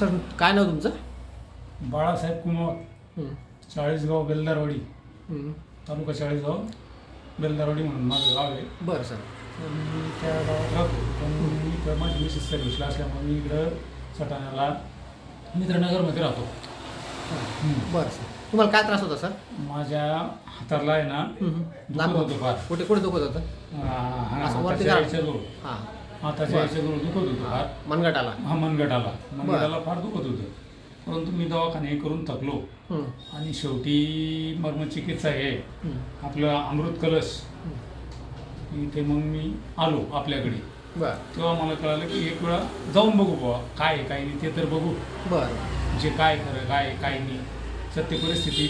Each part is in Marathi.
सर काय नाव तुमचं? बाळासाहेब कुमार, चाळीसगाव बेलदारवाडी, तालुका चाळीसगाव बेलदारवाडी म्हणून माझं गाव आहे. बरं सर. मी त्या गावात राहतो, पण मी तर माझी मिसेस सर्व्हिसला असल्यामुळे मी इकडं सटाण्याला मित्रनगरमध्ये राहतो. बरं सर. तुम्हाला काय त्रास होता सर? माझ्या हाताला आहे ना दुखत होतं फार. कुठे कुठे दुखत होतं? हाताच्या याच्याजवळ, हाताच्या याच्याजवळ दुखत होतं फार. मनगटाला? हा, मनगटाला फार दुखत होतं. परंतु मी दवाखाने करून थकलो आणि शेवटी मर्मचिकित्सा आहे आपलं अमृत कलश इथे मग मी आलो आपल्याकडे. तेव्हा मला कळालं की एक वेळा जाऊन बघू बाबा काय आहे काय नाही ते तर बघू. बरं, जे काय खरं काय काय नाही सत्य परिस्थिती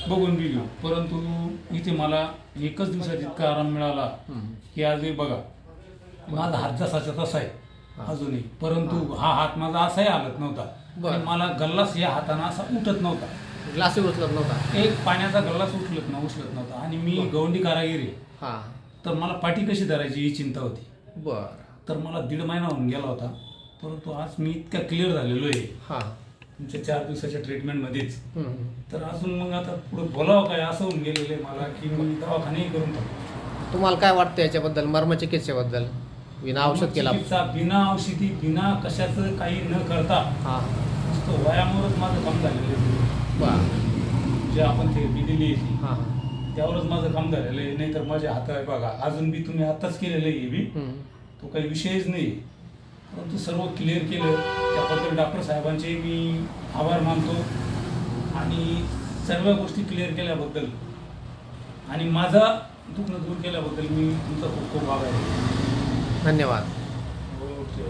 बघून बी घेऊ. परंतु इथे मला एकच दिवसात इतका आराम मिळाला की आजही बघा माझा हात जसाचा तसा आहे अजूनही, परंतु हा हात माझा असाही हालत नव्हता आणि मला गल्लास या हाताने असा उठत नव्हता, ग्लासही उचलत नव्हता, एक पाण्याचा गल्लास उचलत नव्हता. आणि मी गवंडी कारागीर आहे, तर मला पाठी कशी धरायची ही चिंता होती. बरं. तर मला 1.5 महिना होऊन गेला होता, परंतु आज मी इतका क्लिअर झालेलो आहे तुमच्या 4 दिवसाच्या ट्रीटमेंटमध्येच. तर अजून मग आता पुढे बोलावं काय असं होऊन गेलेलं आहे मला की मी दवाखानेही करून टाकतो. तुम्हाला काय वाटतं याच्याबद्दल, मर्मचिकित्सेबद्दल? बिना औषध केला, बिना औषधी बिना कशाचं काही न करता नुसतं वयामुळेच माझं काम झालेलं आहे. जे आपण थेरपी दिली त्यावरच माझं काम झालेलं आहे. नाहीतर माझे हात आहे बघा अजून बी तुम्ही आताच केलेलं आहे बी, तो काही विषयच नाही. परंतु सर्व क्लिअर केलं त्याबद्दल डॉक्टर साहेबांचे मी आभार मानतो आणि सर्व गोष्टी क्लिअर केल्याबद्दल आणि माझा दुखणं दूर केल्याबद्दल मी तुमचा खूप खूप आभार आहे. धन्यवाद. ओके.